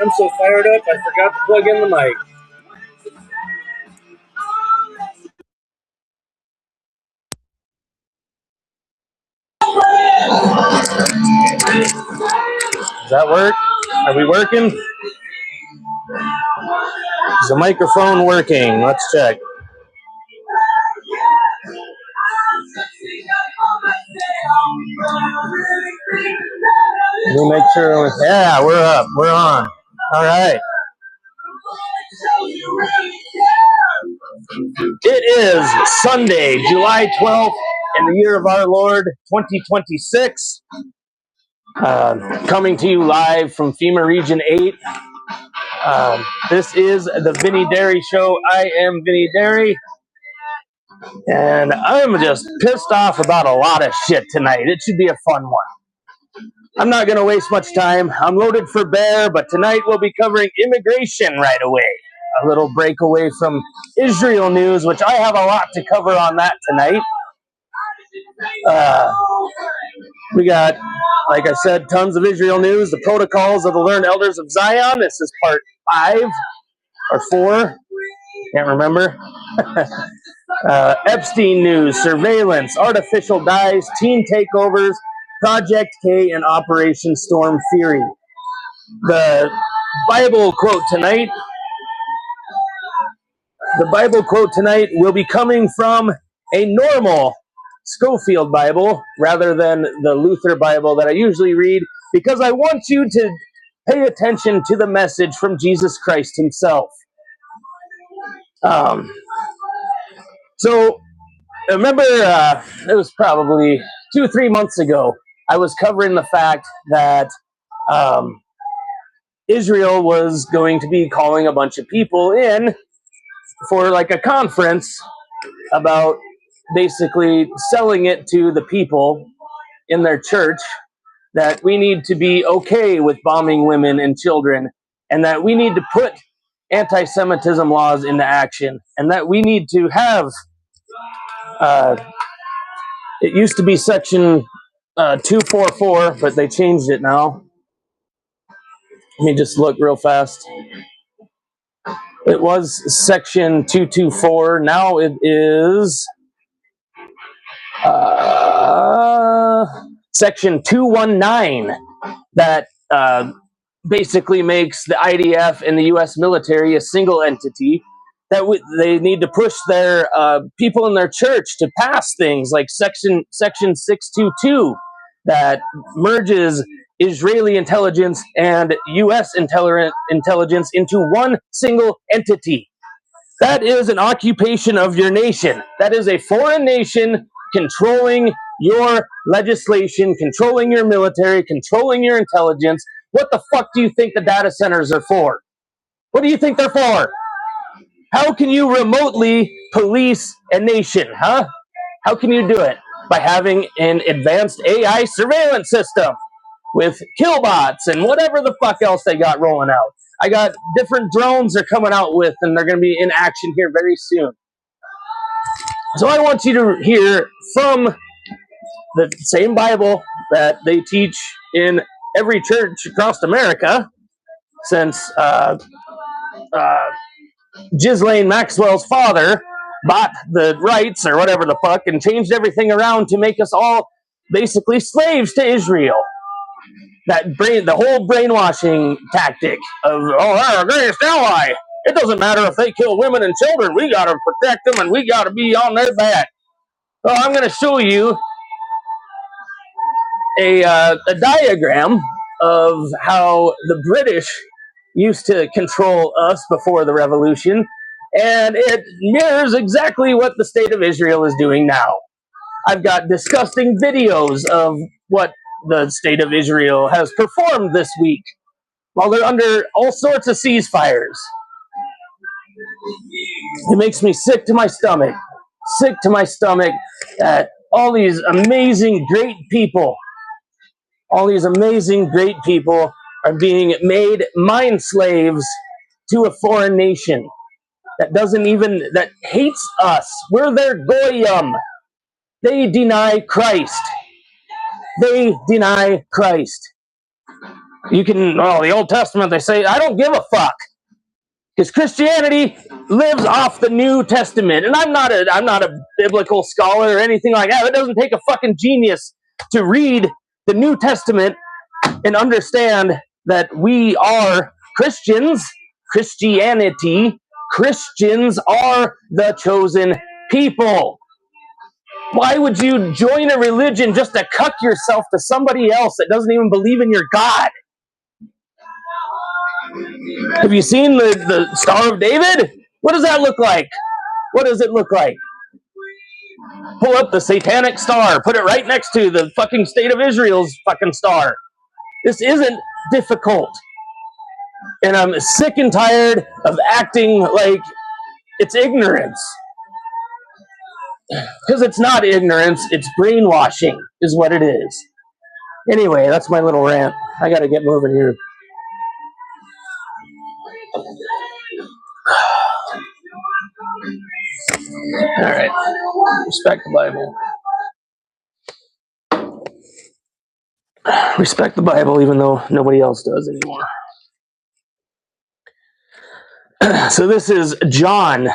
I'm so fired up, I forgot to plug in the mic. Does that work? Are we working? Is the microphone working? Let's check. Let me make sure. Yeah, we're up. We're on. All right. It is Sunday, July 12th, in the year of our Lord, 2026. Coming to you live from FEMA Region 8. This is the Vinny Derry Show. I am Vinny Derry. And I'm just pissed off about a lot of shit tonight. It should be a fun one. I'm not going to waste much time. I'm loaded for bear, but tonight we'll be covering immigration right away. A little break away from Israel news, which I have a lot to cover on that tonight. We got, like I said, tons of Israel news. The protocols of the learned elders of Zion. This is part 5 or 4. Can't remember. Epstein news, surveillance, artificial dyes, teen takeovers, Project K, and Operation Storm Fury. The Bible quote tonight will be coming from a normal Schofield Bible rather than the Luther Bible that I usually read, because I want you to pay attention to the message from Jesus Christ himself. So remember, it was probably 2 or 3 months ago, I was covering the fact that Israel was going to be calling a bunch of people in for like a conference about basically selling it to the people in their church that we need to be okay with bombing women and children, and that we need to put anti-Semitism laws into action, and that we need to have it used to be section 244, but they changed it now. Let me just look real fast. It was section 224. Now it is section 219 that basically makes the IDF and the U.S. military a single entity. That they need to push their people in their church to pass things like section 622 that merges Israeli intelligence and U.S. intelligence into one single entity. That is an occupation of your nation. That is a foreign nation controlling your legislation, controlling your military, controlling your intelligence. What the fuck do you think the data centers are for? What do you think they're for? How can you remotely police a nation, huh? How can you do it? By having an advanced AI surveillance system with killbots and whatever the fuck else they got rolling out. I got different drones they're coming out with, and they're going to be in action here very soon. So I want you to hear from the same Bible that they teach in every church across America since Ghislaine Maxwell's father bought the rights or whatever the fuck and changed everything around to make us all basically slaves to Israel. The whole brainwashing tactic of, our greatest ally. It doesn't matter if they kill women and children. We got to protect them and we got to be on their back. Well, I'm going to show you a diagram of how the British used to control us before the revolution, and it mirrors exactly what the state of Israel is doing now. I've got disgusting videos of what the state of Israel has performed this week while they're under all sorts of ceasefires. It makes me sick to my stomach that all these amazing, great people are being made mind slaves to a foreign nation that hates us. We're their goyim. They deny Christ. The Old Testament, they say, I don't give a fuck. Because Christianity lives off the New Testament. And I'm not a biblical scholar or anything like that. It doesn't take a fucking genius to read the New Testament and understand that we are Christians. Christianity. Christians are the chosen people. Why would you join a religion just to cuck yourself to somebody else that doesn't even believe in your God? Have you seen the Star of David? What does that look like? What does it look like? Pull up the satanic star. Put it right next to the fucking state of Israel's fucking star. This isn't difficult. And I'm sick and tired of acting like it's ignorance. Because it's not ignorance, it's brainwashing is what it is. Anyway, that's my little rant. I gotta get moving here. All right. Respect the Bible. Respect the Bible, even though nobody else does anymore. So this is John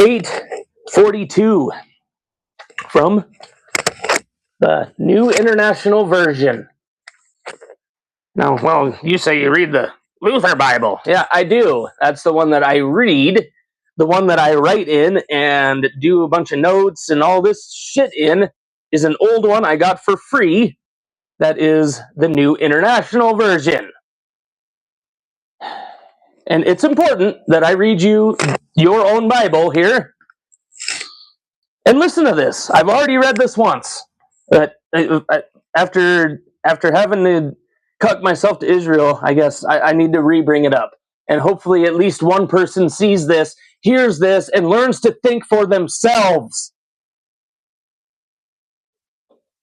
8:42 from the New International Version. Now, well, you say you read the Luther Bible. Yeah, I do. That's the one that I read, the one that I write in and do a bunch of notes and all this shit in is an old one I got for free. That is the New International Version. And it's important that I read you your own Bible here. And listen to this. I've already read this once. But after having to cuck myself to Israel, I guess I need to re-bring it up. And hopefully at least one person sees this, hears this, and learns to think for themselves.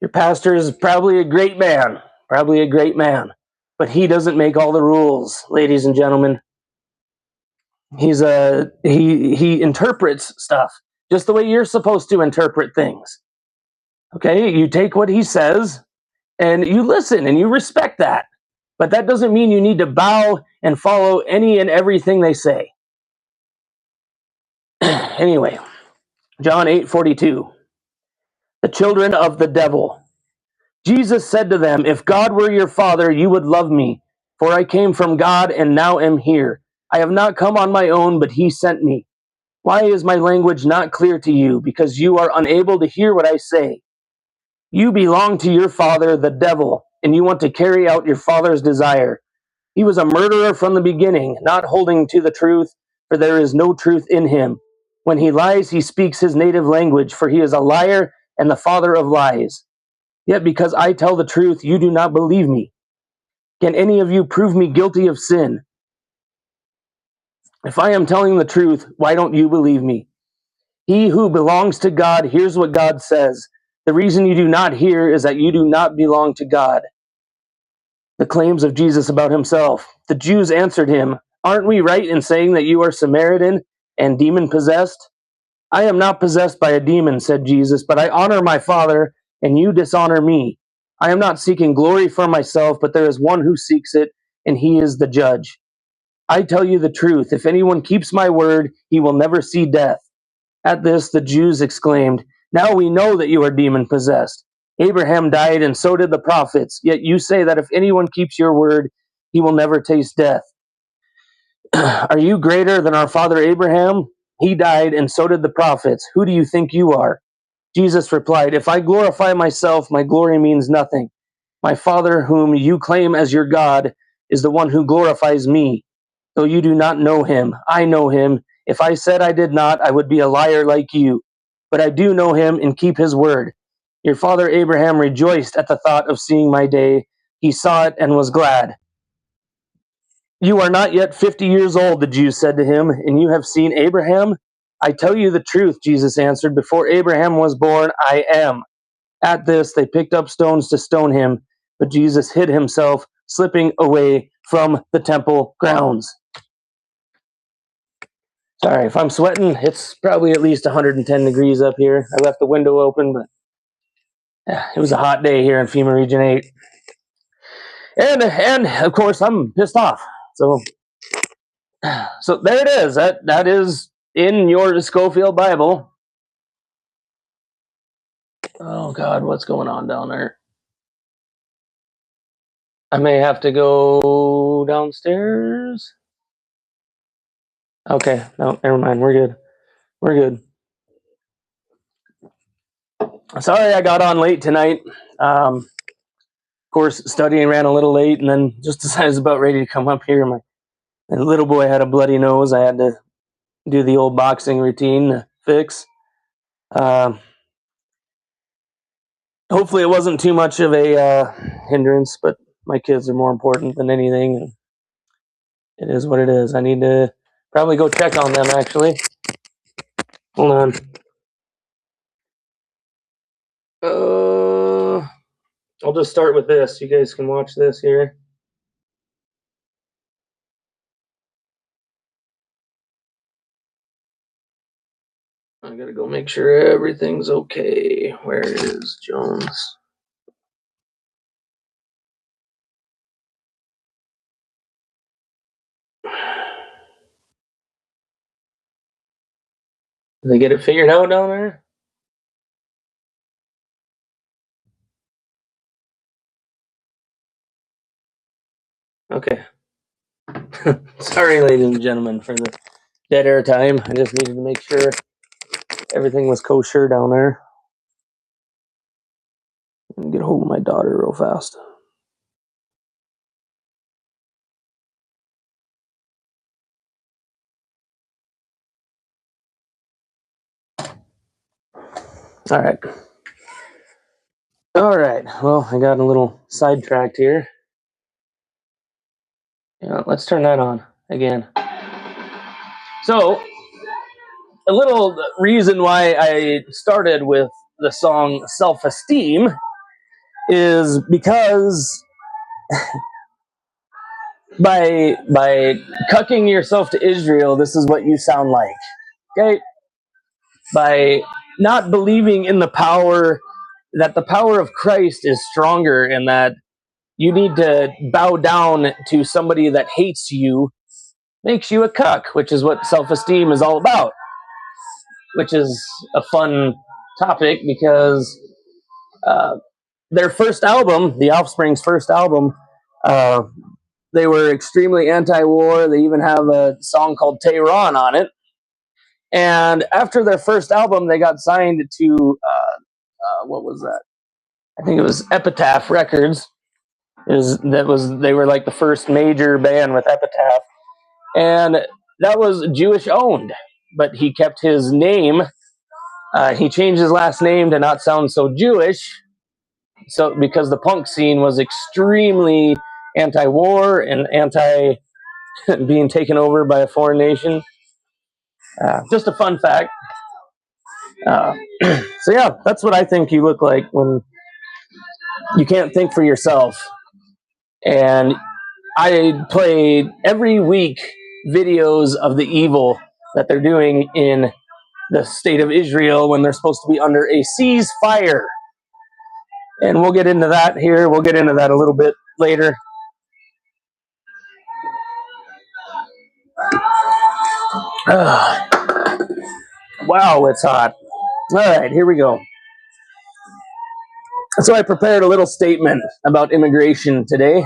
Your pastor is probably a great man. But he doesn't make all the rules, ladies and gentlemen. He interprets stuff just the way you're supposed to interpret things. Okay, you take what he says and you listen and you respect that. But that doesn't mean you need to bow and follow any and everything they say. Anyway, John 8:42. The children of the devil. Jesus said to them, if God were your father, you would love me, for I came from God and now am here. I have not come on my own, but he sent me. Why is my language not clear to you? Because you are unable to hear what I say. You belong to your father, the devil, and you want to carry out your father's desire. He was a murderer from the beginning, not holding to the truth, for there is no truth in him. When he lies, he speaks his native language, for he is a liar and the father of lies. Yet because I tell the truth, you do not believe me. Can any of you prove me guilty of sin? If I am telling the truth, why don't you believe me? He who belongs to God hears what God says. The reason you do not hear is that you do not belong to God. The claims of Jesus about himself. The Jews answered him, aren't we right in saying that you are Samaritan and demon-possessed? I am not possessed by a demon, said Jesus, but I honor my Father, and you dishonor me. I am not seeking glory for myself, but there is one who seeks it, and he is the judge. I tell you the truth, if anyone keeps my word, he will never see death. At this, the Jews exclaimed, now we know that you are demon-possessed. Abraham died, and so did the prophets, yet you say that if anyone keeps your word, he will never taste death. Are you greater than our father Abraham? He died, and so did the prophets. Who do you think you are? Jesus replied, if I glorify myself, my glory means nothing. My Father, whom you claim as your God, is the one who glorifies me. Though you do not know him, I know him. If I said I did not, I would be a liar like you. But I do know him and keep his word. Your father Abraham rejoiced at the thought of seeing my day. He saw it and was glad. You are not yet 50 years old, the Jews said to him, and you have seen Abraham? I tell you the truth, Jesus answered. Before Abraham was born, I am. At this, they picked up stones to stone him, but Jesus hid himself, slipping away from the temple grounds. Sorry, if I'm sweating, it's probably at least 110 degrees up here. I left the window open, but it was a hot day here in FEMA Region 8. And of course I'm pissed off. So there it is. That is in your Schofield Bible. Oh God, what's going on down there? I may have to go downstairs. Okay, no, never mind. We're good. We're good. Sorry I got on late tonight. Of course, studying ran a little late, and then just as I was about ready to come up here, my little boy had a bloody nose. I had to do the old boxing routine fix. Hopefully it wasn't too much of a hindrance, but my kids are more important than anything, and it is what it is. I need to probably go check on them, actually. Hold on. I'll just start with this. You guys can watch this here. I gotta go make sure everything's okay. Where is Jones? Did they get it figured out down there? Okay. Sorry, ladies and gentlemen, for the dead air time. I just needed to make sure everything was kosher down there. And get a hold of my daughter real fast. All right. All right. Well, I got a little sidetracked here. Yeah, let's turn that on again. So, a little reason why I started with the song Self-Esteem is because by cucking yourself to Israel, this is what you sound like. Okay? By not believing in the power, that the power of Christ is stronger, and that you need to bow down to somebody that hates you, makes you a cuck, which is what self-esteem is all about. Which is a fun topic because their first album, The Offspring's first album, they were extremely anti-war. They even have a song called Tehran on it. And after their first album, they got signed to what was that? I think it was Epitaph Records. They were like the first major band with Epitaph, and that was Jewish owned. But he kept his name. He changed his last name to not sound so Jewish. So because the punk scene was extremely anti-war and anti being taken over by a foreign nation. Just a fun fact. So yeah, that's what I think you look like when you can't think for yourself. And I play every week videos of the evil that they're doing in the state of Israel when they're supposed to be under a ceasefire. And we'll get into that here. We'll get into that a little bit later. Wow, it's hot. All right, here we go. So I prepared a little statement about immigration today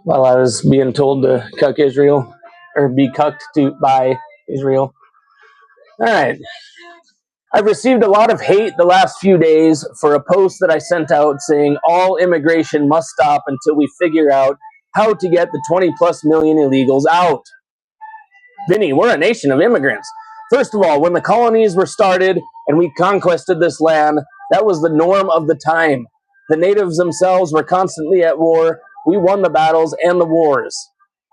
while I was being told to cuck Israel, or be cucked by Israel. All right. I've received a lot of hate the last few days for a post that I sent out saying all immigration must stop until we figure out how to get the 20 plus million illegals out. Vinny, we're a nation of immigrants. First of all, when the colonies were started and we conquested this land, that was the norm of the time. The natives themselves were constantly at war. We won the battles and the wars.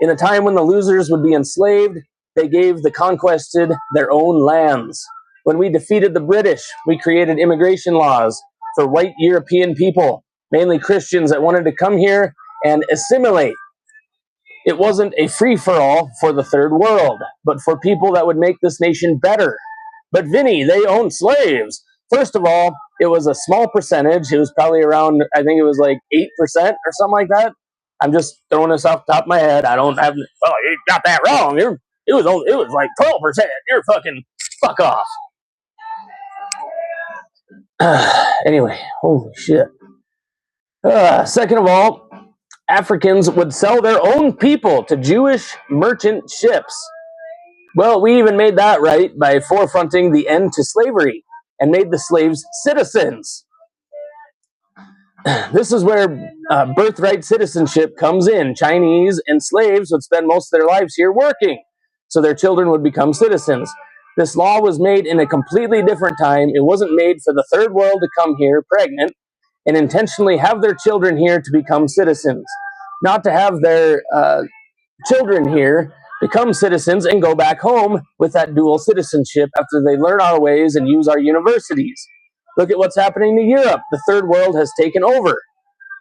In a time when the losers would be enslaved, they gave the conquested their own lands. When we defeated the British, we created immigration laws for white European people, mainly Christians that wanted to come here and assimilate. It wasn't a free-for-all for the third world, but for people that would make this nation better. But Vinny, they own slaves. First of all, it was a small percentage. It was probably around, I think it was like 8% or something like that. I'm just throwing this off the top of my head. I don't have. Oh, you got that wrong. It was like 12%. You're fucking fuck off. Anyway, holy shit. Second of all, Africans would sell their own people to Jewish merchant ships. Well, we even made that right by forefronting the end to slavery and made the slaves citizens. This is where birthright citizenship comes in. Chinese and slaves would spend most of their lives here working, so their children would become citizens. This law was made in a completely different time. It wasn't made for the third world to come here pregnant and intentionally have their children here to become citizens, not to have their children here become citizens and go back home with that dual citizenship after they learn our ways and use our universities. Look at what's happening to Europe. The third world has taken over.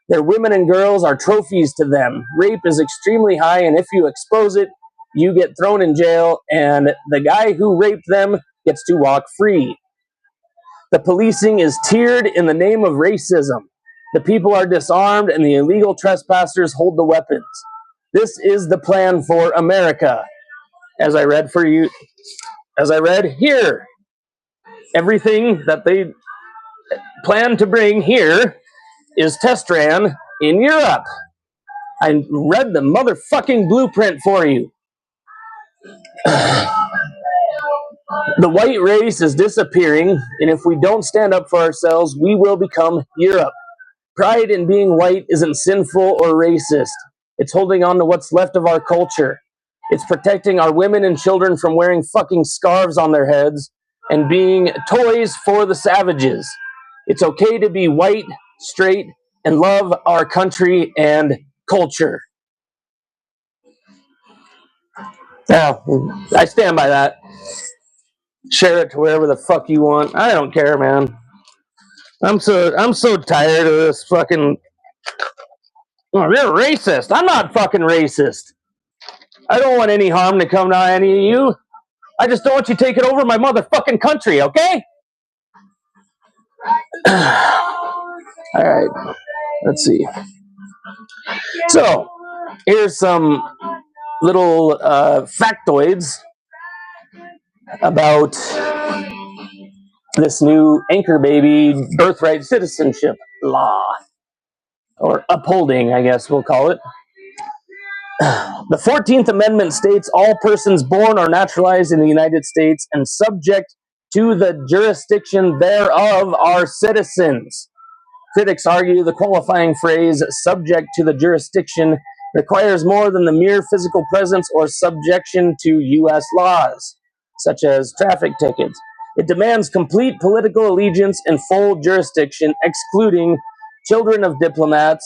Their women and girls are trophies to them. Rape is extremely high, and if you expose it, you get thrown in jail, and the guy who raped them gets to walk free. The policing is tiered in the name of racism. The people are disarmed, and the illegal trespassers hold the weapons. This is the plan for America. As I read here, everything that they plan to bring here is test ran in Europe. I read the motherfucking blueprint for you. The white race is disappearing, and if we don't stand up for ourselves, we will become Europe. Pride in being white isn't sinful or racist. It's holding on to what's left of our culture. It's protecting our women and children from wearing fucking scarves on their heads and being toys for the savages. It's okay to be white, straight, and love our country and culture. Now, I stand by that. Share it to wherever the fuck you want. I don't care, man. I'm so tired of this fucking. Oh, you're racist. I'm not fucking racist. I don't want any harm to come to any of you. I just don't want you taking over my motherfucking country, okay? All right. Let's see. So, here's some little factoids about this new anchor baby birthright citizenship law. Or upholding, I guess we'll call it. The 14th Amendment states all persons born or naturalized in the United States and subject to the jurisdiction thereof are citizens. Critics argue the qualifying phrase subject to the jurisdiction requires more than the mere physical presence or subjection to U.S. laws, such as traffic tickets. It demands complete political allegiance and full jurisdiction, excluding children of diplomats,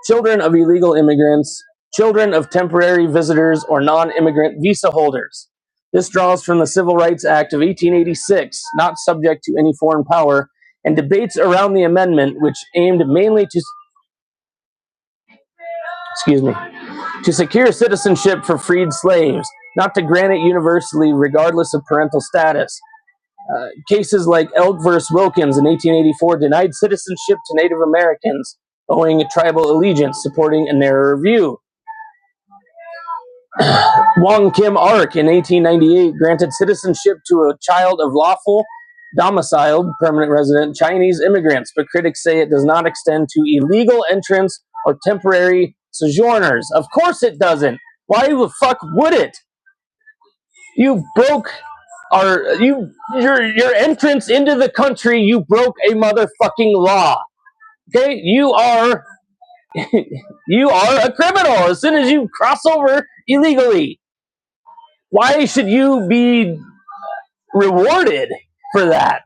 children of illegal immigrants, children of temporary visitors or non-immigrant visa holders. This draws from the Civil Rights Act of 1886, not subject to any foreign power, and debates around the amendment, which aimed mainly to secure citizenship for freed slaves, not to grant it universally regardless of parental status. Cases like Elk v. Wilkins in 1884 denied citizenship to Native Americans, owing tribal allegiance, supporting a narrower view. Wong Kim Ark in 1898 granted citizenship to a child of lawful, domiciled, permanent resident Chinese immigrants, but critics say it does not extend to illegal entrants or temporary sojourners. Of course it doesn't. Why the fuck would it? You broke your entrance into the country, you broke a motherfucking law. Okay? You are a criminal as soon as you cross over illegally. Why should you be rewarded for that?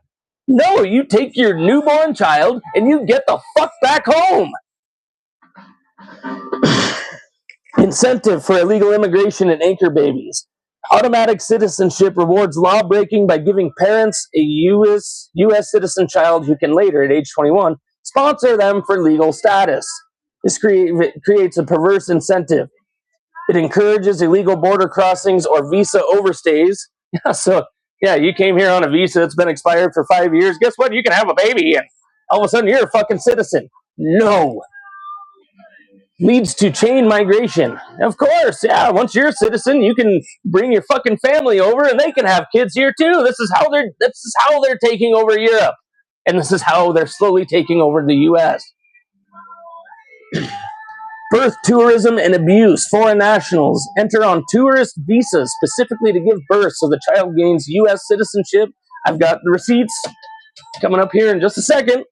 No, you take your newborn child and you get the fuck back home. Incentive for illegal immigration and anchor babies. Automatic citizenship rewards law breaking by giving parents a U.S. citizen child who can later, at age 21, sponsor them for legal status. This creates a perverse incentive. It encourages illegal border crossings or visa overstays. So Yeah, you came here on a visa that's been expired for 5 years. Guess what? You can have a baby, and all of a sudden you're a fucking citizen. No. Leads to chain migration. Of course, yeah. Once you're a citizen, you can bring your fucking family over, and they can have kids here too. This is how they're taking over Europe, and this is how they're slowly taking over the U.S. Birth, tourism, and abuse. Foreign nationals enter on tourist visas specifically to give birth so the child gains U.S. citizenship. I've got the receipts coming up here in just a second.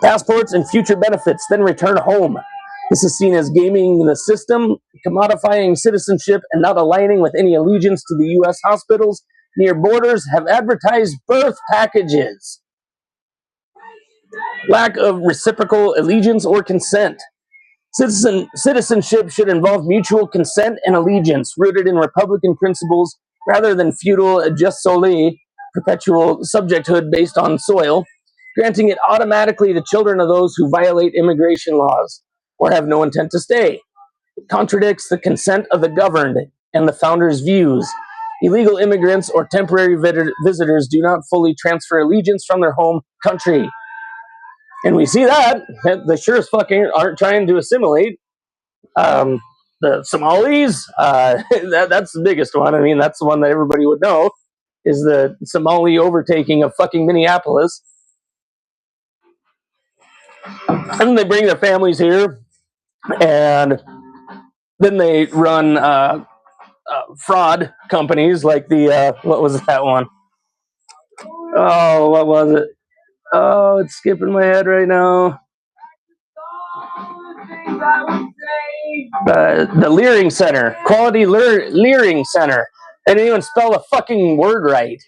Passports and future benefits, then return home. This is seen as gaming the system, commodifying citizenship, and not aligning with any allegiance to the U.S. hospitals near borders have advertised birth packages. Lack of reciprocal allegiance or consent. Citizenship should involve mutual consent and allegiance, rooted in Republican principles rather than feudal jus soli, perpetual subjecthood based on soil, granting it automatically to children of those who violate immigration laws or have no intent to stay. It contradicts the consent of the governed and the founders' views. Illegal immigrants or temporary visitors do not fully transfer allegiance from their home country. And we see that they sure as fucking aren't trying to assimilate. The Somalis, that's the biggest one. I mean, that's the one that everybody would know, is the Somali overtaking of fucking Minneapolis. And they bring their families here, and then they run fraud companies like the, what was that one? Oh, what was it? Oh, it's skipping my head right now. The Leering Center, Quality Leering Center. They didn't even spell the fucking word right.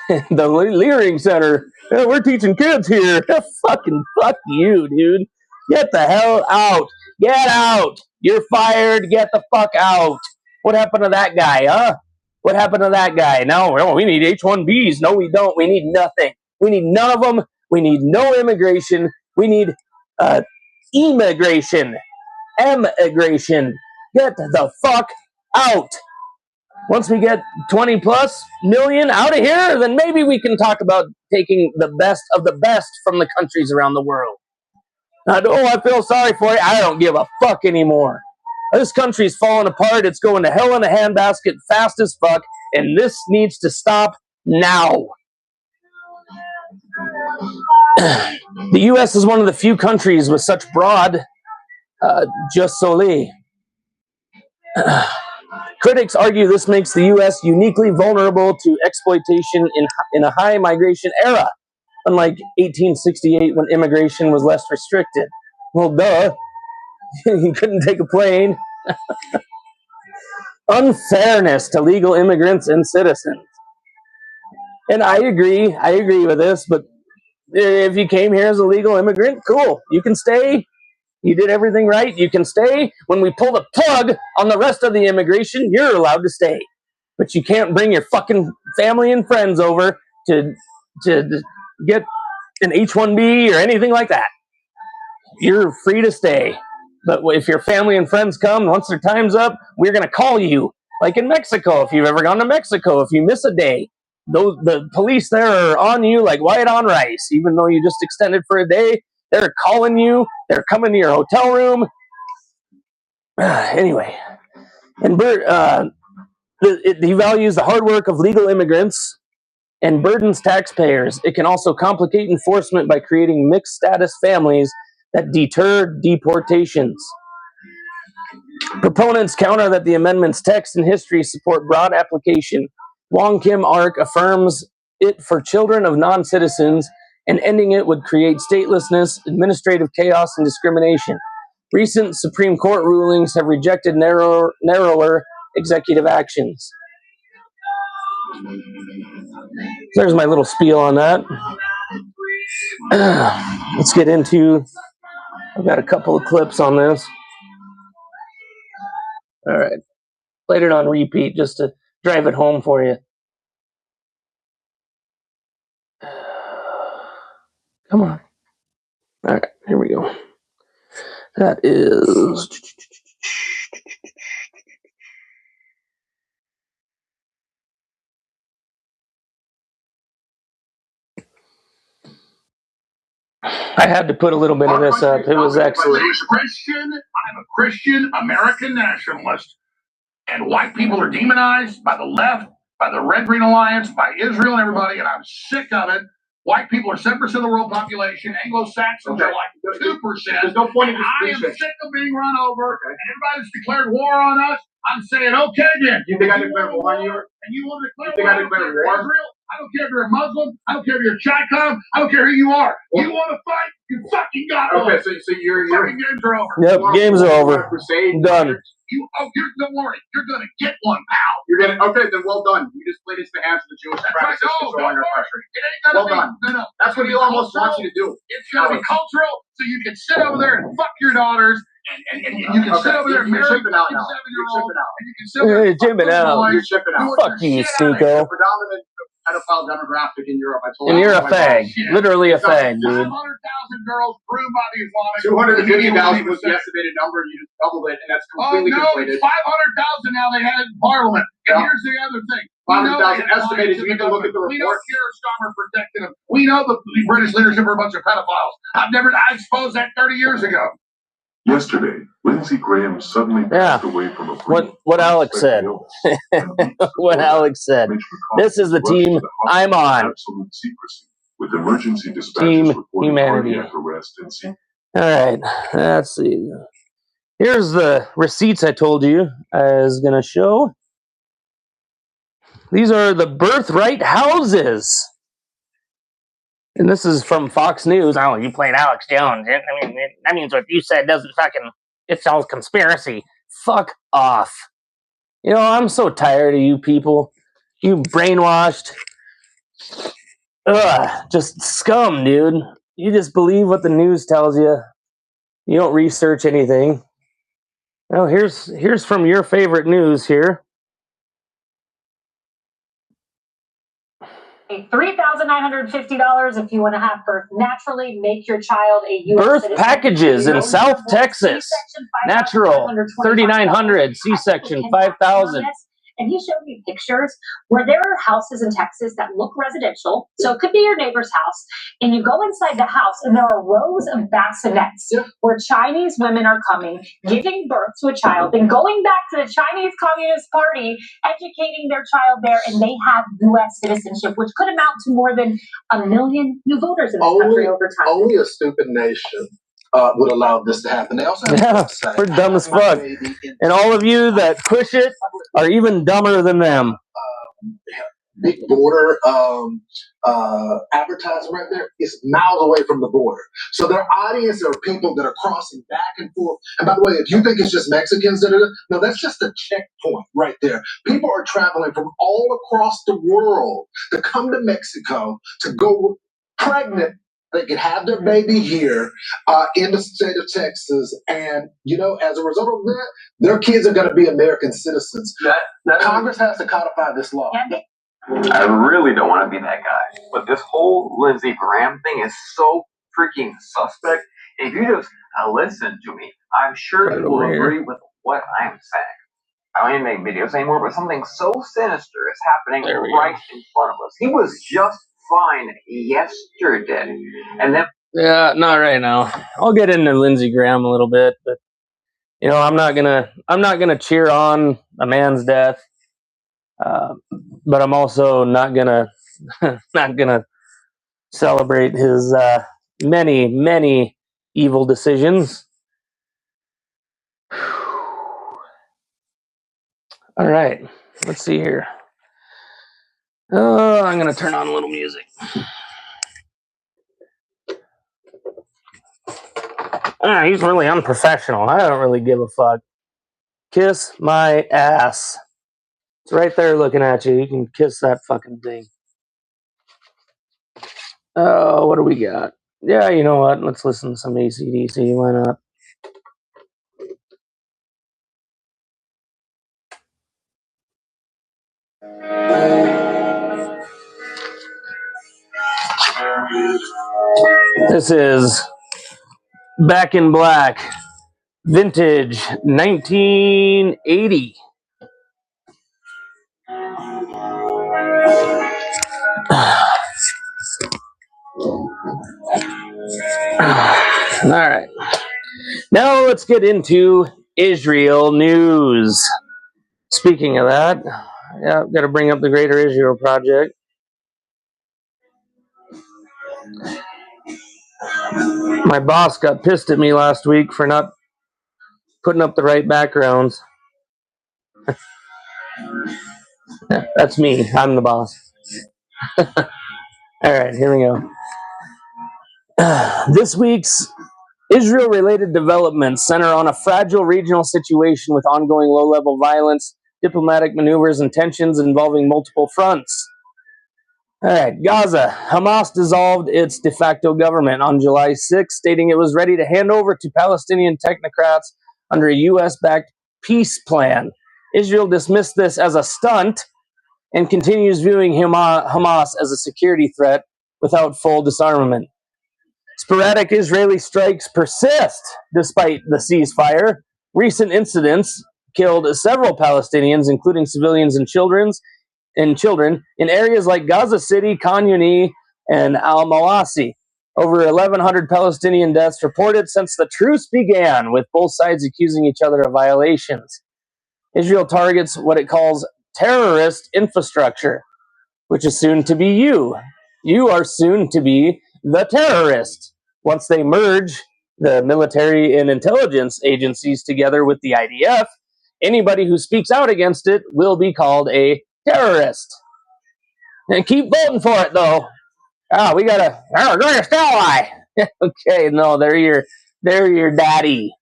The Leering Center. Yeah, we're teaching kids here. Fucking fuck you, dude. Get the hell out. Get out. You're fired. Get the fuck out. What happened to that guy, huh? What happened to that guy? No, well, we need H-1Bs. No, we don't. We need nothing. We need none of them. We need no immigration. We need immigration. Emigration. Get the fuck out. Once we get 20 plus million out of here, then maybe we can talk about taking the best of the best from the countries around the world. Oh, I feel sorry for you. I don't give a fuck anymore. This country's falling apart. It's going to hell in a handbasket fast as fuck, and this needs to stop now. The U.S. is one of the few countries with such broad jus soli. Critics argue this makes the U.S. uniquely vulnerable to exploitation in a high migration era, unlike 1868 when immigration was less restricted. Well, duh. You couldn't take a plane. Unfairness to legal immigrants and citizens. And I agree with this, but if you came here as a legal immigrant, cool. You can stay. You did everything right. You can stay. When we pull the plug on the rest of the immigration, you're allowed to stay. But you can't bring your fucking family and friends over to get an H-1B or anything like that. You're free to stay. But if your family and friends come, once their time's up, we're going to call you. Like in Mexico, if you've ever gone to Mexico, if you miss a day, the police there are on you like white on rice. Even though you just extended for a day, they're calling you. They're coming to your hotel room. Anyway, and it devalues the hard work of legal immigrants and burdens taxpayers. It can also complicate enforcement by creating mixed status families that deter deportations. Proponents counter that the amendment's text and history support broad application. Wong Kim Ark affirms it for children of non-citizens, and ending it would create statelessness, administrative chaos, and discrimination. Recent Supreme Court rulings have rejected narrower executive actions. There's my little spiel on that. Let's get into, I've got a couple of clips on this. All right. Played it on repeat just to drive it home for you. Come on. All right, here we go. That is... I had to put a little bit of this up. It was excellent. I'm a Christian American nationalist. And white people are demonized by the left, by the Red Green Alliance, by Israel and everybody, and I'm sick of it. White people are 7% of the world population. Anglo-Saxons are like 2%. There's no point in this. I am sick of being run over, and everybody that's declared war on us, I'm saying, okay then. You think I declared war on you? And you want to declare war? I declared war? Israel? I don't care if you're a Muslim. I don't care if you're a Chicom. I don't care who you are. You want to fight? You fucking got one. Okay, so your fucking games are over. Yep, games are over. Done. Don't worry. You're gonna get one, pal. You're gonna then. Well done. You just played into the hands of the Jewish supremacists controlling our country. It ain't gonna be. Done. No. That's what Elon Musk wants you to do. It's gonna be cultural, so you can sit over there and fuck your daughters, and you can sit over there and marry 7-year-olds, and you can sit over there and fuck those boys. You're chipping out. Fuck you, Sneeko. Predominant pedophile demographic in Europe. I told and you're a fag. Literally a fag, dude. 500,000 girls groomed by the Islamic. 250,000 was the estimated number. You just doubled it, and that's completely conflated. 500,000 now. They had it in Parliament. And here's the other thing. 500,000 estimated. You need to look at the report. We know Keir Starmer protected them. We know the British leadership are a bunch of pedophiles. I exposed that 30 years ago. Yesterday, Lindsey Graham suddenly passed away from a what Alex said. What Alex said. This is the team I'm on. Absolute secrecy, with emergency dispatches Team Humanity. Arrest and all right, let's see. Here's the receipts I told you I was going to show. These are the birthright houses. And this is from Fox News. Oh, you played Alex Jones. I mean, that means what you said doesn't fucking... It's all conspiracy. Fuck off. You know, I'm so tired of you people. You brainwashed. Just scum, dude. You just believe what the news tells you. You don't research anything. Well, here's from your favorite news here. $3,950 if you want to have birth naturally. Make your child a U.S. birth citizen. packages in South Texas. Natural, $3,900. C-section, $5,000. And he showed me pictures where there are houses in Texas that look residential. So it could be your neighbor's house. And you go inside the house and there are rows of bassinets where Chinese women are coming, giving birth to a child, and going back to the Chinese Communist Party, educating their child there, and they have U.S. citizenship, which could amount to more than 1 million new voters in this country over time. Only a stupid nation would allow this to happen. They also we're dumb as fuck. And all of you that push it are even dumber than them. Big border advertising right there is miles away from the border. So their audience are people that are crossing back and forth. And by the way, if you think it's just Mexicans that are, no, that's just a checkpoint right there. People are traveling from all across the world to come to Mexico to go pregnant. They can have their baby here in the state of Texas. And, you know, as a result of that, their kids are going to be American citizens. Congress has to codify this law. I really don't want to be that guy. But this whole Lindsey Graham thing is so freaking suspect. If you just listen to me, I'm sure you will agree with what I'm saying. I don't even make videos anymore, but something so sinister is happening right in front of us. He was just fine yesterday, and then not right now. I'll get into Lindsey Graham a little bit, but you know, I'm not gonna cheer on a man's death, but I'm also not gonna celebrate his many evil decisions. All right, let's see here. I'm gonna turn on a little music. He's really unprofessional. I don't really give a fuck. Kiss my ass. It's right there looking at you. You can kiss that fucking thing. Oh, what do we got? Yeah, you know what? Let's listen to some AC/DC. Why not? This is Back in Black, vintage 1980. All right. Now let's get into Israel news. Speaking of that, yeah, I've got to bring up the Greater Israel Project. My boss got pissed at me last week for not putting up the right backgrounds. That's me. I'm the boss. All right, here we go. This week's Israel-related developments center on a fragile regional situation with ongoing low-level violence, diplomatic maneuvers, and tensions involving multiple fronts. All right, Gaza. Hamas dissolved its de facto government on July 6, stating it was ready to hand over to Palestinian technocrats under a U.S.-backed peace plan. Israel dismissed this as a stunt and continues viewing Hamas as a security threat without full disarmament. Sporadic Israeli strikes persist despite the ceasefire. Recent incidents killed several Palestinians, including civilians and children, in areas like Gaza City, Khan Yunis, and Al-Mawasi. Over 1,100 Palestinian deaths reported since the truce began, with both sides accusing each other of violations. Israel targets what it calls terrorist infrastructure, which is soon to be you. You are soon to be the terrorist. Once they merge the military and intelligence agencies together with the IDF, anybody who speaks out against it will be called a terrorist. And keep voting for it, though. We got our greatest ally. Okay, no, they're your daddy.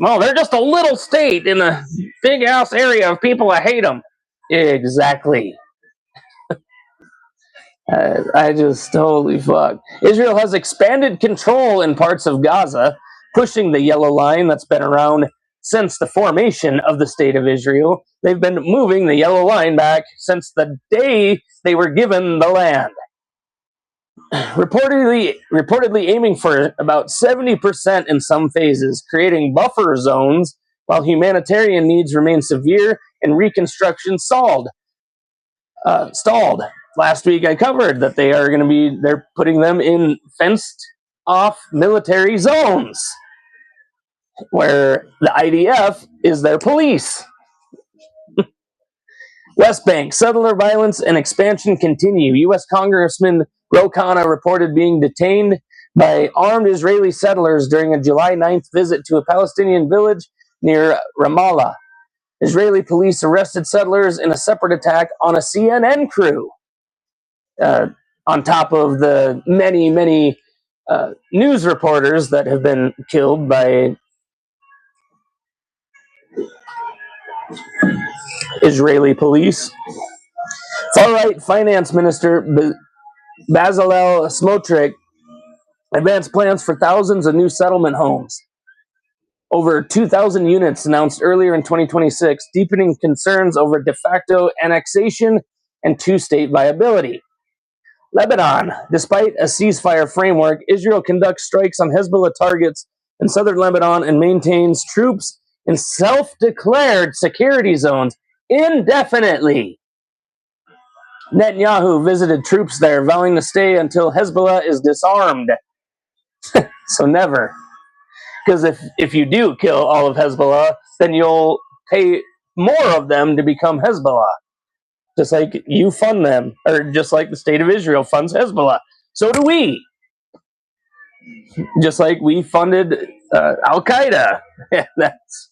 Well, they're just a little state in a big ass area of people that hate them. Exactly. I just totally fucked. Israel has expanded control in parts of Gaza, pushing the yellow line that's been around since the formation of the State of Israel. They've been moving the yellow line back since the day they were given the land. Reportedly aiming for about 70% in some phases, creating buffer zones while humanitarian needs remain severe and reconstruction stalled. Last week I covered that they're putting them in fenced off military zones where the IDF is their police. West Bank, settler violence and expansion continue. U.S. Congressman Ro Khanna reported being detained by armed Israeli settlers during a July 9th visit to a Palestinian village near Ramallah. Israeli police arrested settlers in a separate attack on a CNN crew. On top of the many news reporters that have been killed by Israeli police. Far-right finance minister Bezalel Smotrich advanced plans for thousands of new settlement homes. Over 2,000 units announced earlier in 2026, deepening concerns over de facto annexation and two-state viability. Lebanon. Despite a ceasefire framework, Israel conducts strikes on Hezbollah targets in southern Lebanon and maintains troops in self-declared security zones indefinitely. Netanyahu visited troops there, vowing to stay until Hezbollah is disarmed. So never. Because if you do kill all of Hezbollah, then you'll pay more of them to become Hezbollah. Just like you fund them, or just like the State of Israel funds Hezbollah. So do we. Just like we funded Al-Qaeda. That's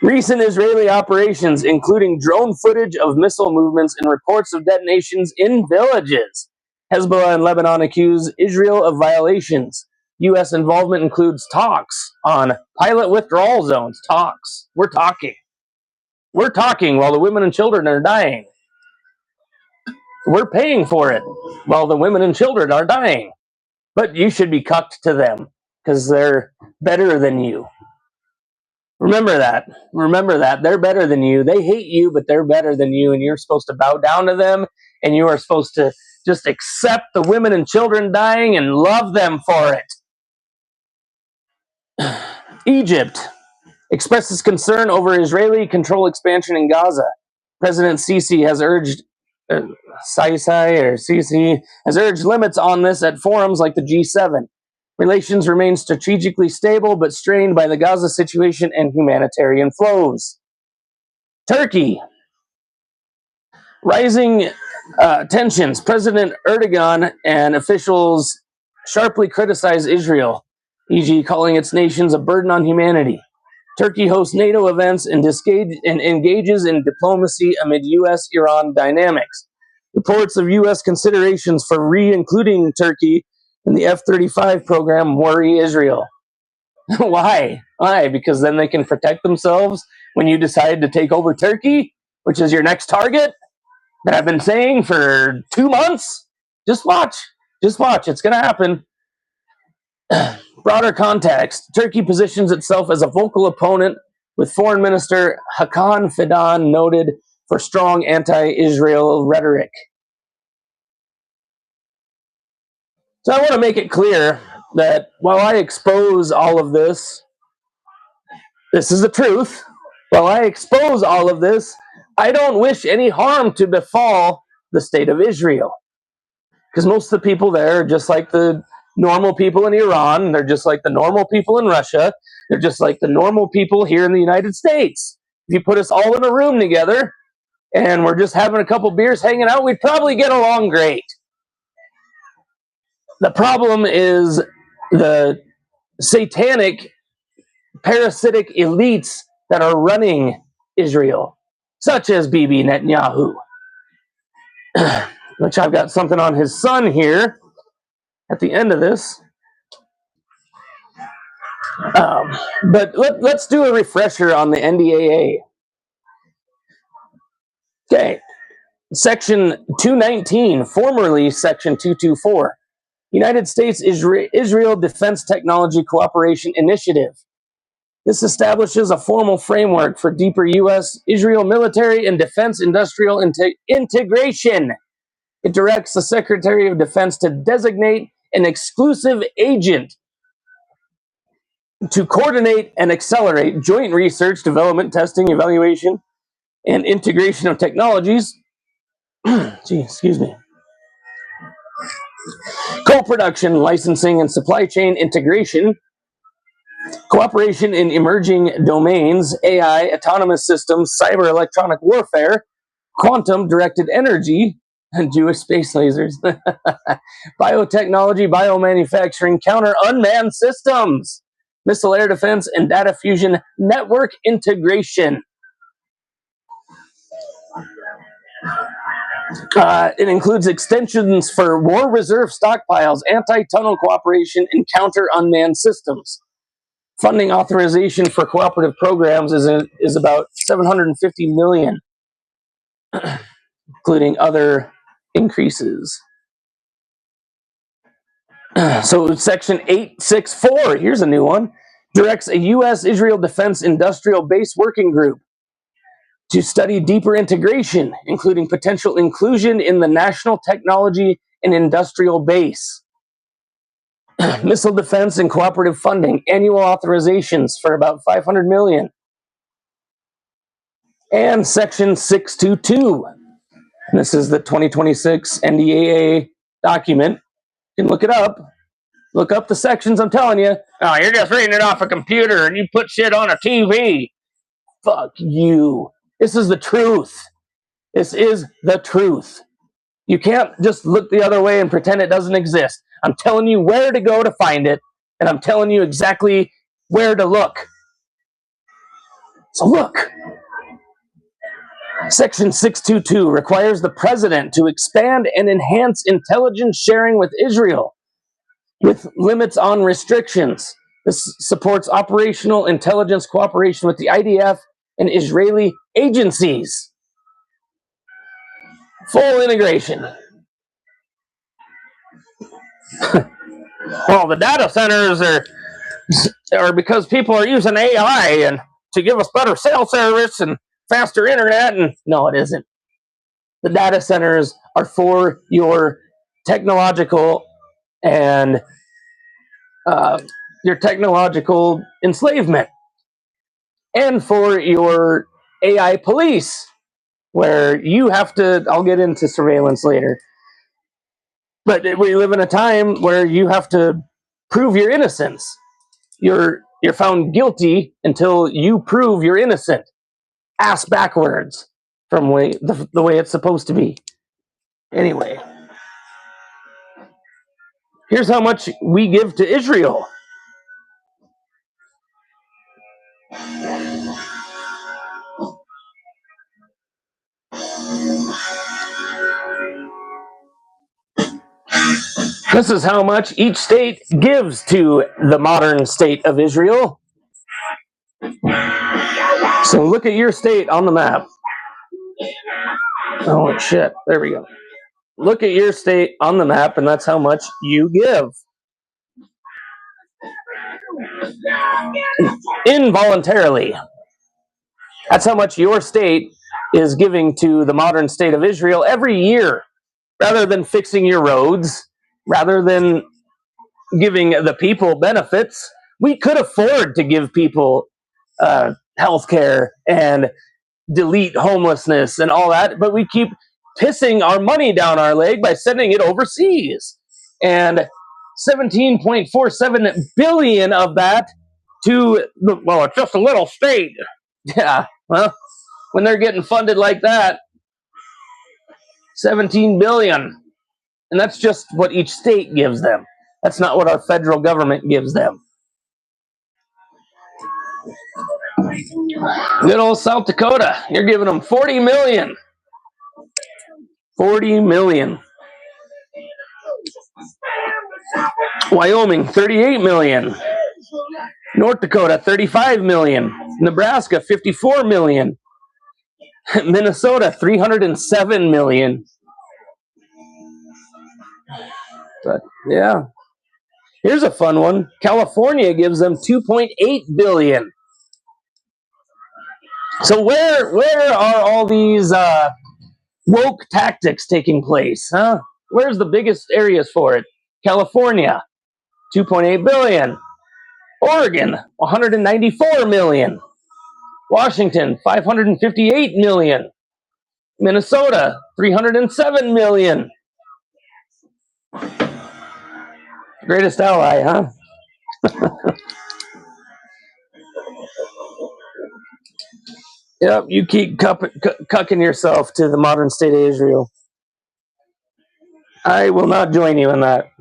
recent Israeli operations, including drone footage of missile movements and reports of detonations in villages. Hezbollah and Lebanon accuse Israel of violations. U.S. involvement includes talks on pilot withdrawal zones. Talks. We're talking. We're talking while the women and children are dying. We're paying for it while the women and children are dying. But you should be cucked to them because they're better than you. Remember that. Remember that. They're better than you. They hate you, but they're better than you, and you're supposed to bow down to them, and you are supposed to just accept the women and children dying and love them for it. Egypt expresses concern over Israeli control expansion in Gaza. President Sisi has urged CC has urged limits on this at forums like the G7. Relations remain strategically stable but strained by the Gaza situation and humanitarian flows. Turkey. Rising tensions. President Erdogan and officials sharply criticize Israel, e.g., calling its nations a burden on humanity. Turkey hosts NATO events and engages in diplomacy amid U.S.-Iran dynamics. Reports of U.S. considerations for re-including Turkey in the F-35 program worry Israel. Why? Why? Because then they can protect themselves when you decide to take over Turkey, which is your next target? That I've been saying for 2 months. Just watch. Just watch. It's going to happen. Broader context. Turkey positions itself as a vocal opponent, with Foreign Minister Hakan Fidan noted for strong anti-Israel rhetoric. So I want to make it clear that while I expose all of this, this is the truth. While I expose all of this, I don't wish any harm to befall the state of Israel. Because most of the people there are just like the normal people in Iran. They're just like the normal people in Russia. They're just like the normal people here in the United States. If you put us all in a room together and we're just having a couple beers hanging out, we'd probably get along great. The problem is the satanic, parasitic elites that are running Israel, such as Bibi Netanyahu, which I've got something on his son here at the end of this. But let's do a refresher on the NDAA. Okay, Section 219, formerly Section 224, United States Israel Defense Technology Cooperation Initiative. This establishes a formal framework for deeper U.S.-Israel military and defense industrial integration. It directs the Secretary of Defense to designate an exclusive agent to coordinate and accelerate joint research, development, testing, evaluation, and integration of technologies. Excuse me. Co-production, licensing, and supply chain integration. Cooperation in emerging domains, AI, autonomous systems, cyber electronic warfare, quantum-directed energy, and Jewish space lasers. Biotechnology, biomanufacturing, counter-unmanned systems, missile air defense, and data fusion network integration. It includes extensions for war reserve stockpiles, anti-tunnel cooperation, and counter-unmanned systems. Funding authorization for cooperative programs is about $750 million, including other increases. So Section 864, here's a new one, directs a U.S.-Israel Defense Industrial Base Working Group to study deeper integration, including potential inclusion in the National Technology and Industrial Base. Missile defense and cooperative funding, annual authorizations for about $500 million. And Section 622. And this is the 2026 NDAA document. You can look it up. Look up the sections, I'm telling you. Oh, you're just reading it off a computer and you put shit on a TV. Fuck you. This is the truth. This is the truth. You can't just look the other way and pretend it doesn't exist. I'm telling you where to go to find it, and I'm telling you exactly where to look. So look. Section 622 requires the president to expand and enhance intelligence sharing with Israel, with limits on restrictions. This supports operational intelligence cooperation with the IDF and Israeli agencies. Full integration. Well, the data centers are because people are using AI and to give us better cell service and faster internet, and no, it isn't. The data centers are for your technological and your technological enslavement, and for your AI police where you have to, I'll get into surveillance later, but we live in a time where you have to prove your innocence. You're found guilty until you prove you're innocent. Ass backwards from the way it's supposed to be. Anyway, here's how much we give to Israel. This is how much each state gives to the modern state of Israel. So look at your state on the map. Oh, shit. There we go. Look at your state on the map, and that's how much you give. Involuntarily. That's how much your state is giving to the modern state of Israel every year. Rather than fixing your roads, rather than giving the people benefits, we could afford to give people health care and delete homelessness and all that, but we keep pissing our money down our leg by sending it overseas. And 17.47 billion of that to, well, it's just a little state. Yeah, well, when they're getting funded like that, 17 billion. And that's just what each state gives them. That's not what our federal government gives them. Good old South Dakota, you're giving them 40 million. 40 million. Wyoming, 38 million. North Dakota, 35 million. Nebraska, 54 million. Minnesota, 307 million. But yeah. Here's a fun one. California gives them 2.8 billion. So where are all these woke tactics taking place? Huh? Where's the biggest areas for it? California, 2.8 billion. Oregon, 194 million. Washington, 558 million. Minnesota, 307 million. Greatest ally, huh? Yep, you keep cucking yourself to the modern state of Israel. I will not join you in that.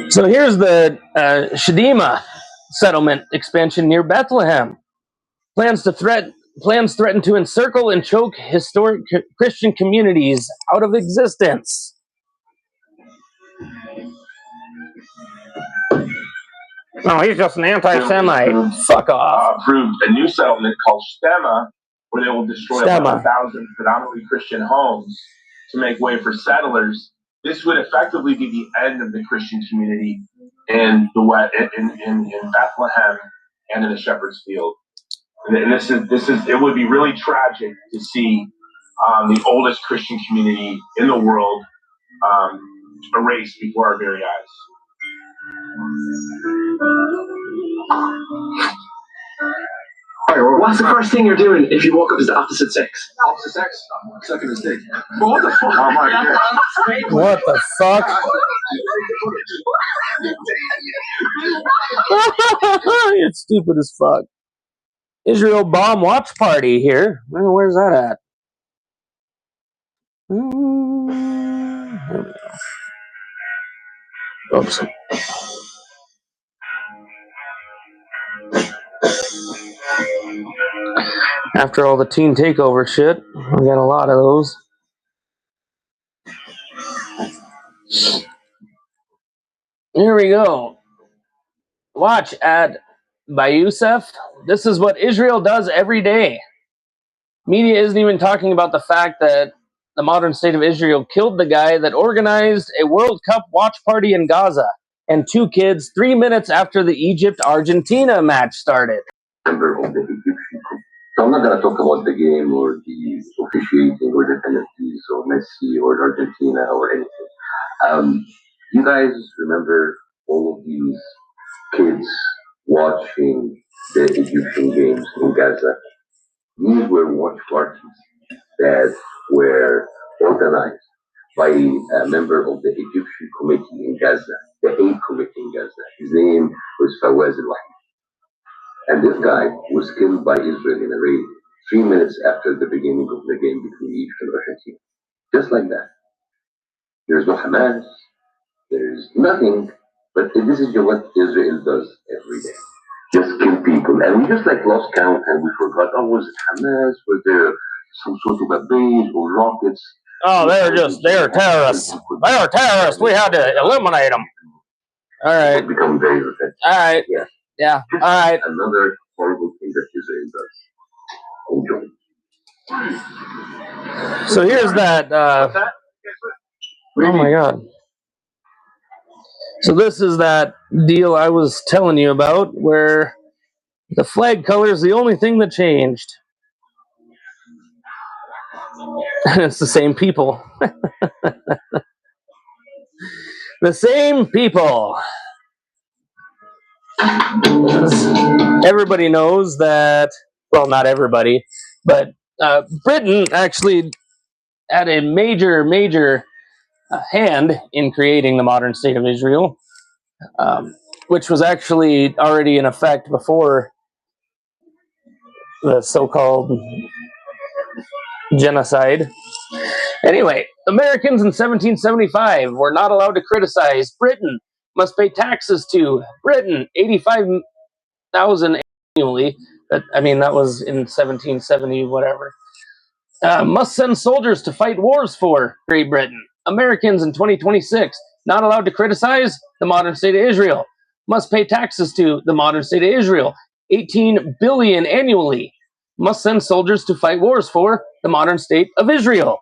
So here's the Shadima settlement expansion near Bethlehem. Plans threaten to encircle and choke historic Christian communities out of existence. No, he's just an anti-Semite. Fuck off. Approved a new settlement called Stema, where they will destroy 11,000 predominantly Christian homes to make way for settlers. This would effectively be the end of the Christian community in Bethlehem and in the Shepherd's Field. And this is it would be really tragic to see the oldest Christian community in the world erased before our very eyes. What's the first thing you're doing if you woke up as the opposite sex? Opposite sex? Sucking his dick. What the fuck? Oh my God. What the fuck? It's stupid as fuck. Israel bomb watch party here. Where's that at? Oops. After all the teen takeover shit, we got a lot of those. Here we go. Watch at Bayusef. This is what Israel does every day. Media isn't even talking about the fact that the modern state of Israel killed the guy that organized a World Cup watch party in Gaza and 2 kids 3 minutes after the Egypt-Argentina match started. Member of the Egyptian group. So I'm not going to talk about the game or the officiating or the penalties or Messi or Argentina or anything. You guys remember all of these kids watching the Egyptian games in Gaza. These were watch parties that were organized by a member of the Egyptian committee in Gaza, the Aid Committee in Gaza. His name was Fawaz al-Wahid. And this guy was killed by Israel in a raid 3 minutes after the beginning of the game between Egypt and Argentina. Just like that. There's no Hamas, there's nothing, but this is what Israel does every day. Just kill people. And we just like lost count and we forgot, oh, was it Hamas? Was there some sort of a base or rockets? Oh, they're terrorists. They're terrorists. We had to eliminate them. All right. Become very repetitive. All right. Yeah. All right. Another horrible thing that Israel does. Enjoy. So here's that. Oh my God. So this is that deal I was telling you about where the flag color is the only thing that changed. And it's the same people. The same people. Everybody knows that, well, not everybody, but Britain actually had a major hand in creating the modern state of Israel, which was actually already in effect before the so-called genocide. Anyway, Americans in 1775 were not allowed to criticize Britain, must pay taxes to Britain, 85,000 annually. That was in 1770, whatever. Must send soldiers to fight wars for Great Britain. Americans in 2026 not allowed to criticize the modern state of Israel. Must pay taxes to the modern state of Israel, 18 billion annually. Must send soldiers to fight wars for the modern state of Israel.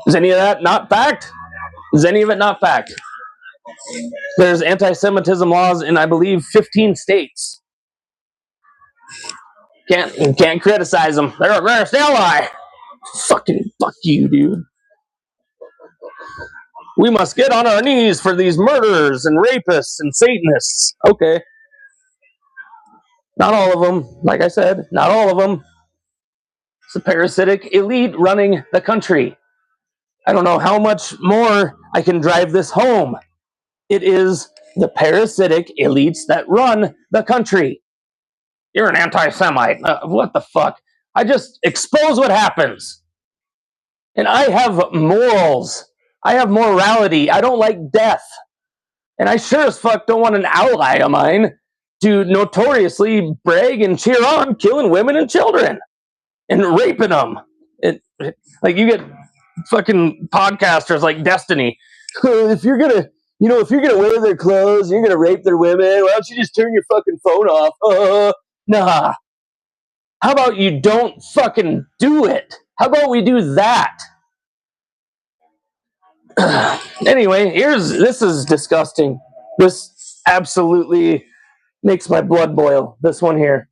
Is any of that not fact? Is any of it not fact? There's anti-Semitism laws in, I believe, 15 states. Can't criticize them. They're a rarest ally. Fuck you, dude. We must get on our knees for these murderers and rapists and Satanists. Okay. Not all of them. Like I said, not all of them. It's a parasitic elite running the country. I don't know how much more I can drive this home. It is the parasitic elites that run the country. You're an anti-Semite. What the fuck? I just expose what happens. And I have morals. I have morality. I don't like death. And I sure as fuck don't want an ally of mine to notoriously brag and cheer on killing women and children and raping them. Like you get fucking podcasters like Destiny. If you're gonna wear their clothes, you're gonna rape their women. Why don't you just turn your fucking phone off? Nah. How about you don't fucking do it? How about we do that? Anyway, this is disgusting. This absolutely makes my blood boil. This one here.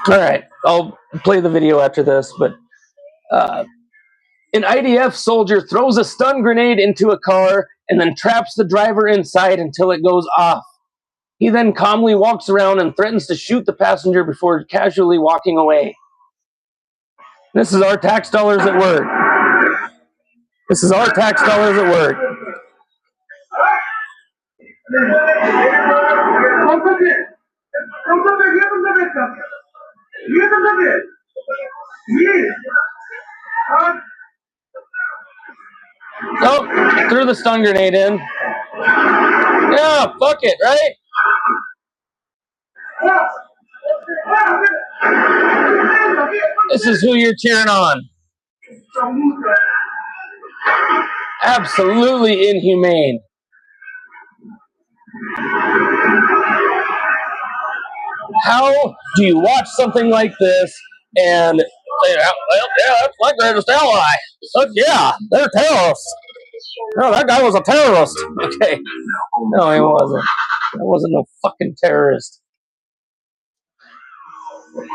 All right, I'll play the video after this, but an IDF soldier throws a stun grenade into a car and then traps the driver inside until it goes off. He then calmly walks around and threatens to shoot the passenger before casually walking away. This is our tax dollars at work. This is our tax dollars at work. Oh, threw the stun grenade in. Yeah, fuck it, right? This is who you're cheering on. Absolutely inhumane. How do you watch something like this and say, well, yeah, that's my greatest ally? But yeah, they're terrorists. No, that guy was a terrorist. Okay. No, he wasn't. That wasn't no fucking terrorist.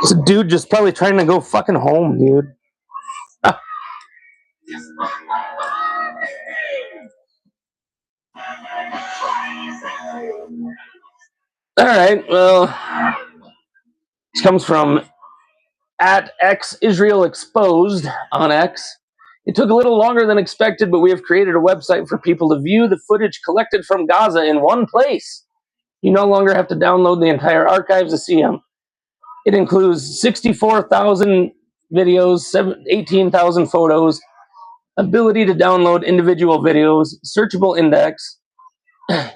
It's a dude just probably trying to go fucking home, dude. All right, well, this comes from @XIsraelExposed on X. It took a little longer than expected, but we have created a website for people to view the footage collected from Gaza in one place. You no longer have to download the entire archives to see them. It includes 64,000 videos, 18,000 photos, ability to download individual videos, searchable index,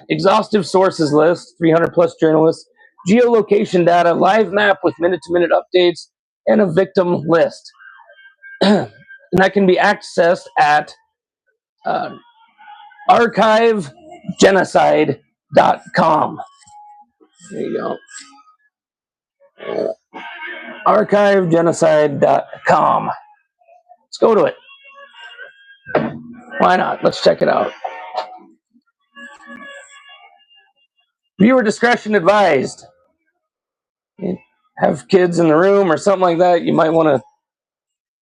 exhaustive sources list, 300 plus journalists, geolocation data, live map with minute-to-minute updates, and a victim list. And that can be accessed at archivegenocide.com. There you go. Archivegenocide.com. Let's go to it. Why not? Let's check it out. Viewer discretion advised. You have kids in the room or something like that, you might want to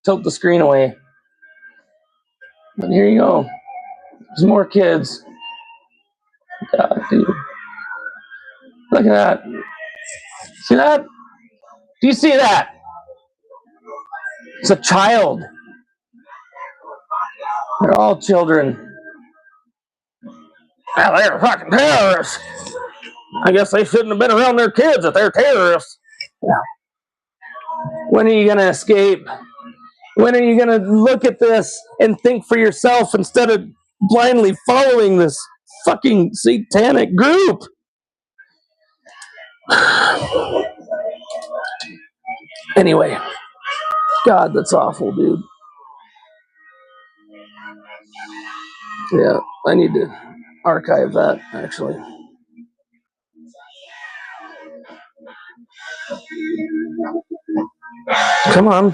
tilt the screen away. But here you go. There's more kids. God, dude. Look at that. See that? Do you see that? It's a child. They're all children. Well, they're fucking terrorists. I guess they shouldn't have been around their kids if they're terrorists. Yeah. When are you going to escape? When are you going to look at this and think for yourself instead of blindly following this fucking satanic group? Anyway, God, that's awful, dude. Yeah, I need to archive that, actually. Come on.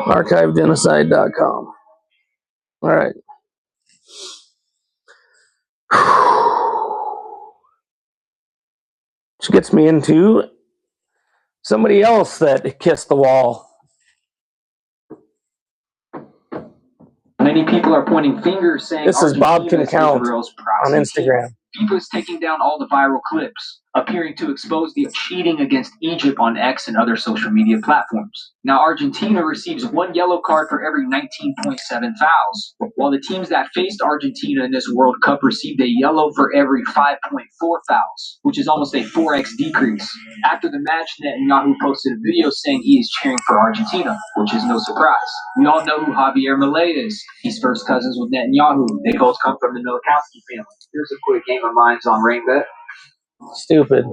Archivegenocide.com. All right. Which gets me into somebody else that kissed the wall. Many people are pointing fingers saying this is Bob Can Count on Instagram. People is taking down all the viral clips, appearing to expose the cheating against Egypt on X and other social media platforms. Now, Argentina receives 1 yellow card for every 19.7 fouls, while the teams that faced Argentina in this World Cup received a yellow for every 5.4 fouls, which is almost a 4x decrease. After the match, Netanyahu posted a video saying he is cheering for Argentina, which is no surprise. We all know who Javier Milei is. He's first cousins with Netanyahu. They both come from the Milikowski family. Here's a quick game of minds on RainBet. Stupid.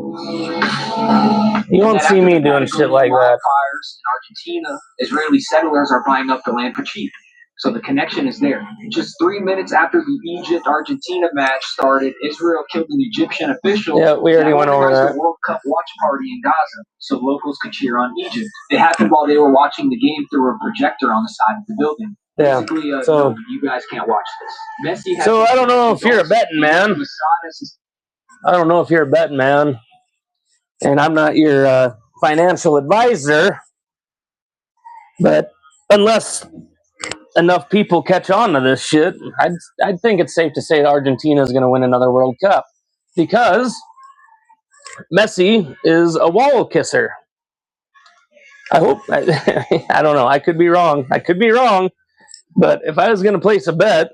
You won't see me doing shit like that. Fires in Argentina, Israeli settlers are buying up the land for cheap. So the connection is there. Just 3 minutes after the Egypt-Argentina match started, Israel killed an Egyptian official. Yeah, we already went over that. The World Cup watch party in Gaza, so locals could cheer on Egypt. It happened while they were watching the game through a projector on the side of the building. Yeah. So you guys can't watch this. Messi so I don't know if you're a betting man. I don't know if you're a betting man, and I'm not your financial advisor. But unless enough people catch on to this shit, I'd think it's safe to say that Argentina is going to win another World Cup because Messi is a wall kisser. I hope. I don't know. I could be wrong. But if I was going to place a bet,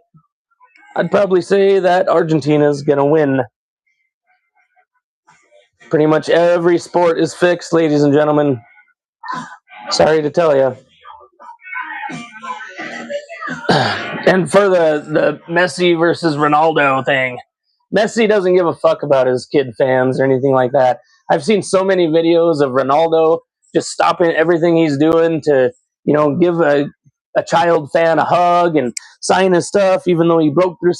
I'd probably say that Argentina is going to win. Pretty much every sport is fixed, ladies and gentlemen. Sorry to tell you. And for the Messi versus Ronaldo thing, Messi doesn't give a fuck about his kid fans or anything like that. I've seen so many videos of Ronaldo just stopping everything he's doing to, give a child fan a hug and sign his stuff, even though he broke through